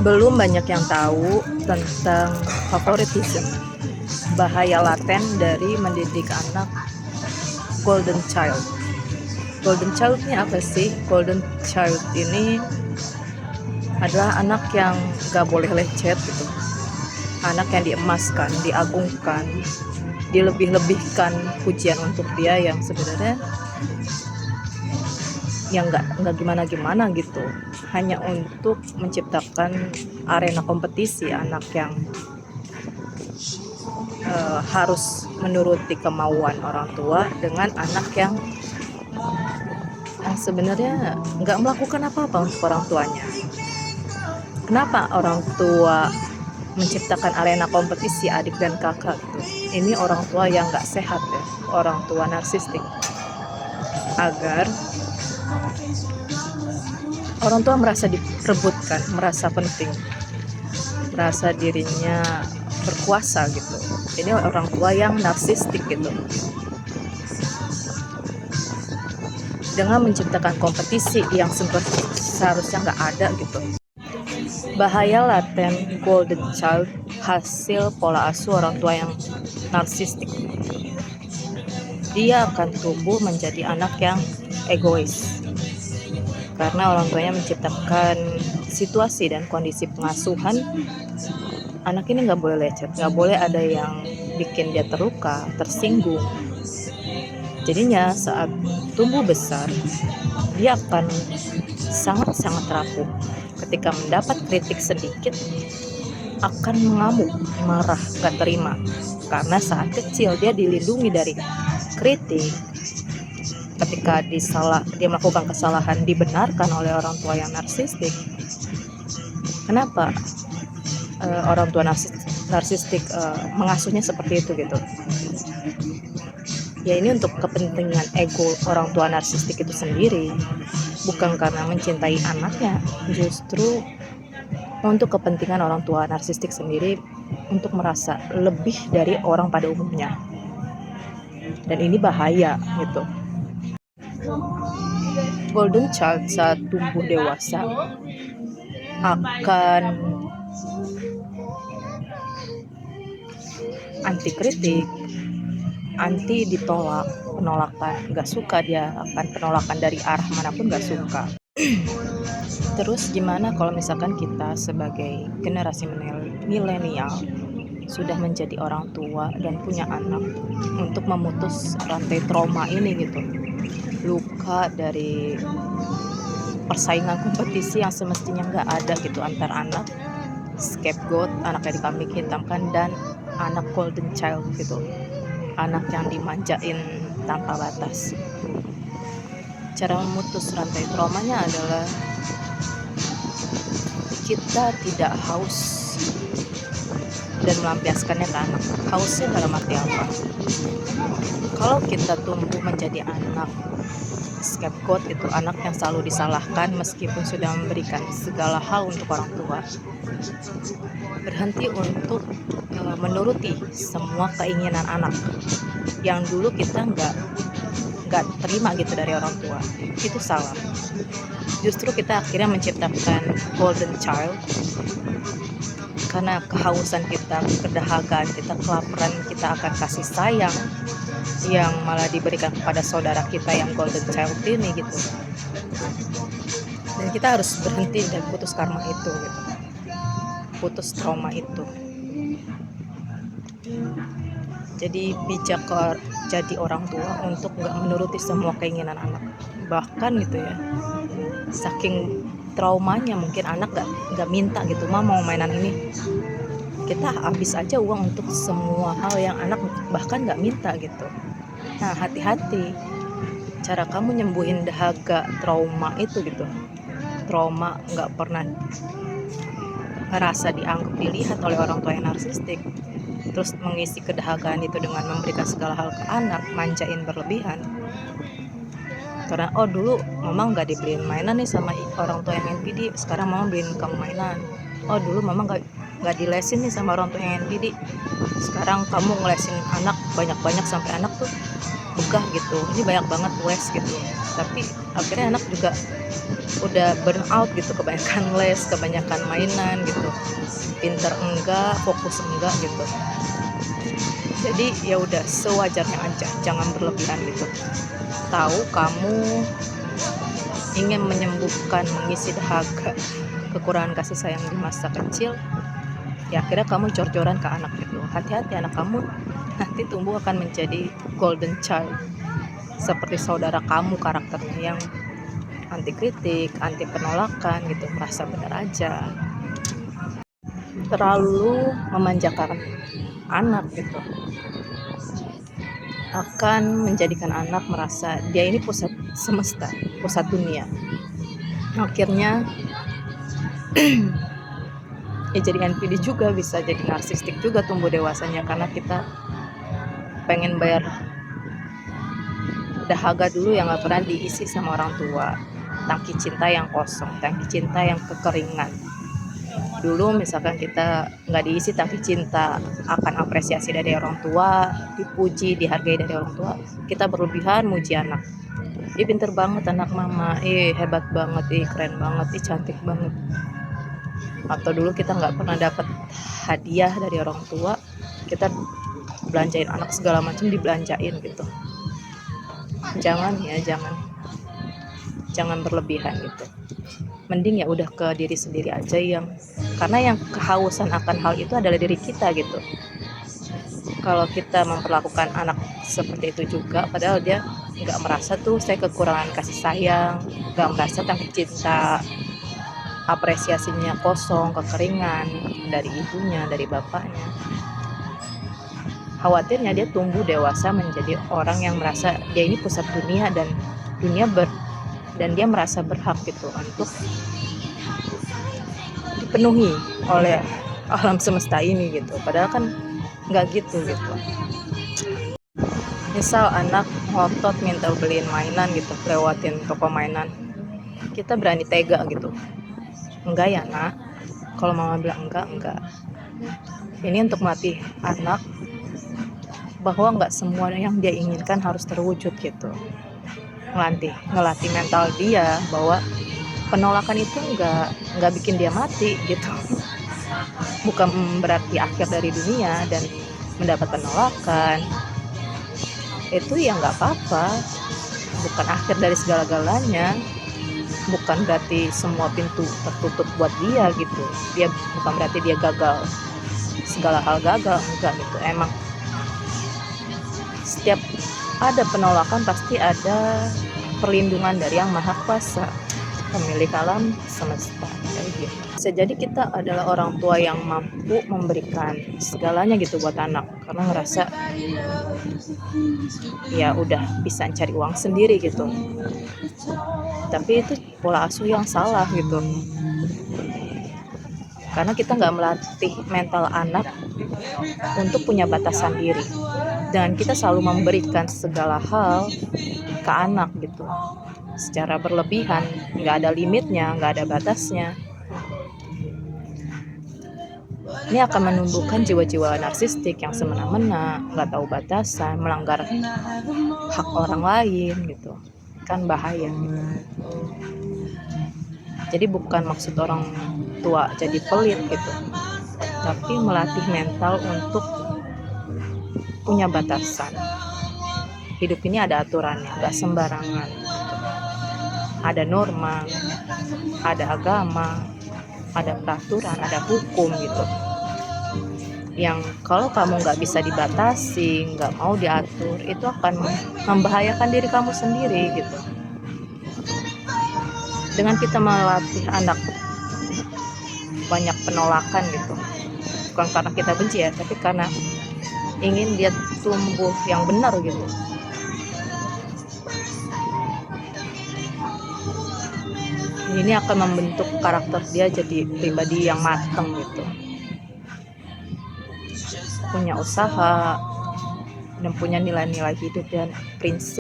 Belum banyak yang tahu tentang favoritism, bahaya laten dari mendidik anak golden child. Golden child ini apa sih? Golden child ini adalah anak yang gak boleh lecet gitu, anak yang diemaskan, diagungkan, dilebih-lebihkan pujian untuk dia yang sebenarnya yang nggak gimana-gimana gitu, hanya untuk menciptakan arena kompetisi anak yang harus menuruti kemauan orang tua dengan anak yang sebenarnya nggak melakukan apa-apa untuk orang tuanya. Kenapa orang tua menciptakan arena kompetisi adik dan kakak gitu? Ini orang tua yang nggak sehat ya, orang tua narsistik, agar orang tua merasa diperebutkan, merasa penting, merasa dirinya berkuasa gitu. Ini orang tua yang narsistik gitu, dengan menciptakan kompetisi yang seharusnya nggak ada gitu. Bahaya laten golden child hasil pola asuh orang tua yang narsistik. Dia akan tumbuh menjadi anak yang egois karena orang tuanya menciptakan situasi dan kondisi pengasuhan. Anak ini nggak boleh lecet, nggak boleh ada yang bikin dia terluka, tersinggung. Jadinya saat tumbuh besar, dia akan sangat-sangat rapuh. Ketika mendapat kritik sedikit, akan mengamuk, marah, gak terima. Karena saat kecil dia dilindungi dari kritik. Ketika dia melakukan kesalahan, dibenarkan oleh orang tua yang narsistik. Kenapa orang tua narsistik mengasuhnya seperti itu gitu? Ya ini untuk kepentingan ego orang tua narsistik itu sendiri, bukan karena mencintai anaknya, justru untuk kepentingan orang tua narsistik sendiri, untuk merasa lebih dari orang pada umumnya. Dan ini bahaya gitu. Golden child saat tumbuh dewasa akan anti kritik, anti ditolak, penolakan, gak suka, dia akan penolakan dari arah manapun gak suka. Terus gimana kalau misalkan kita sebagai generasi milenial sudah menjadi orang tua dan punya anak, untuk memutus rantai trauma ini gitu, luka dari persaingan kompetisi yang semestinya gak ada gitu antar anak, scapegoat, anak yang dikambing hitamkan, dan anak golden child gitu, anak yang dimanjain tanpa batas. Cara memutus rantai traumanya adalah kita tidak haus dan melampiaskannya ke anak. Hausnya dalam arti apa? Kalau kita tumbuh menjadi anak scapegoat itu, anak yang selalu disalahkan meskipun sudah memberikan segala hal untuk orang tua, berhenti untuk menuruti semua keinginan anak yang dulu kita nggak terima gitu dari orang tua, itu salah. Justru kita akhirnya menciptakan golden child karena kehausan kita, kedahagaan kita, kelaparan kita akan kasih sayang yang malah diberikan kepada saudara kita yang golden child ini gitu. Dan kita harus berhenti dan putus karma itu gitu, putus trauma itu. Jadi bijak jadi orang tua untuk nggak menuruti semua keinginan anak. Bahkan gitu ya, saking traumanya mungkin anak nggak minta gitu, mau mainan ini, kita habis aja uang untuk semua hal yang anak bahkan nggak minta gitu. Nah, hati-hati cara kamu nyembuhin dahaga trauma itu gitu. Trauma nggak pernah ngerasa dianggap, dilihat oleh orang tua yang narsistik, terus mengisi kedahagaan itu dengan memberikan segala hal ke anak, manjain berlebihan. Karena dulu mama nggak dibeliin mainan nih sama orang tua yang NPD, sekarang mama beliin kamu mainan. Dulu mama nggak dilesin nih sama orang tua yang NPD, sekarang kamu ngelesin anak banyak-banyak sampai anak tuh begah gitu, ini banyak banget les gitu. Tapi akhirnya anak juga udah burn out gitu, kebanyakan les, kebanyakan mainan gitu, pinter enggak, fokus enggak gitu. Jadi ya udah sewajarnya aja, jangan berlebihan gitu. Tahu kamu ingin menyembuhkan, mengisi dahaga kekurangan kasih sayang di masa kecil, ya akhirnya kamu jor-joran ke anak gitu. Hati-hati, anak kamu nanti tumbuh akan menjadi golden child, seperti saudara kamu karakternya, yang anti kritik, anti penolakan gitu, merasa benar aja, terlalu memanjakan anak gitu, akan menjadikan anak merasa dia ini pusat semesta, pusat dunia. Akhirnya ya jadi NPD juga, bisa jadi narsistik juga tumbuh dewasanya, karena kita pengen bayar dahaga dulu yang gak pernah diisi sama orang tua, tangki cinta yang kosong, tangki cinta yang kekeringan. Dulu misalkan kita nggak diisi tangki cinta akan apresiasi dari orang tua, dipuji, dihargai dari orang tua, kita berlebihan muji anak, ih pinter banget anak mama, ih hebat banget, ih keren banget, ih cantik banget. Atau dulu kita nggak pernah dapat hadiah dari orang tua, kita belanjain anak segala macam, dibelanjain gitu. Jangan ya, jangan berlebihan gitu. Mending ya udah ke diri sendiri aja, karena yang kehausan akan hal itu adalah diri kita gitu. Kalau kita memperlakukan anak seperti itu juga, padahal dia nggak merasa tuh saya kekurangan kasih sayang, nggak merasa tangki cinta, apresiasinya kosong, kekeringan dari ibunya, dari bapaknya. Khawatirnya dia tumbuh dewasa menjadi orang yang merasa dia ini pusat dunia, dan dia merasa berhak gitu untuk dipenuhi oleh alam semesta ini gitu. Padahal kan nggak gitu. Misal anak ngotot minta beliin mainan gitu, lewatin toko mainan, kita berani tega gitu, enggak ya nak, kalau mama bilang enggak. Ini untuk melatih anak bahwa nggak semua yang dia inginkan harus terwujud gitu. Ngelatih mental dia bahwa penolakan itu nggak bikin dia mati gitu. Bukan berarti akhir dari dunia, dan mendapat penolakan itu ya nggak apa-apa, bukan akhir dari segala-galanya, bukan berarti semua pintu tertutup buat dia gitu. Dia bukan berarti dia gagal, segala hal gagal, enggak gitu. Emang setiap ada penolakan pasti ada perlindungan dari Yang Maha Kuasa, pemilik alam semesta gitu. Bisa jadi kita adalah orang tua yang mampu memberikan segalanya gitu buat anak, karena ngerasa ya udah bisa cari uang sendiri gitu. Tapi itu pola asuh yang salah gitu, karena kita nggak melatih mental anak untuk punya batasan diri, dan kita selalu memberikan segala hal ke anak gitu secara berlebihan, nggak ada limitnya, nggak ada batasnya. Ini akan menumbuhkan jiwa-jiwa narsistik yang semena-mena, nggak tahu batasan, melanggar hak orang lain gitu, kan bahaya gitu. Jadi bukan maksud orang tua jadi pelit gitu, tapi melatih mental untuk punya batasan. Hidup ini ada aturannya, nggak sembarangan. Ada norma, ada agama, ada peraturan, ada hukum gitu. Yang kalau kamu nggak bisa dibatasi, nggak mau diatur, itu akan membahayakan diri kamu sendiri gitu. Dengan kita melatih anak banyak penolakan gitu, bukan karena kita benci ya, tapi karena ingin dia tumbuh yang benar gitu. Ini akan membentuk karakter dia jadi pribadi yang matang gitu, punya usaha dan punya nilai-nilai hidup dan prinsip.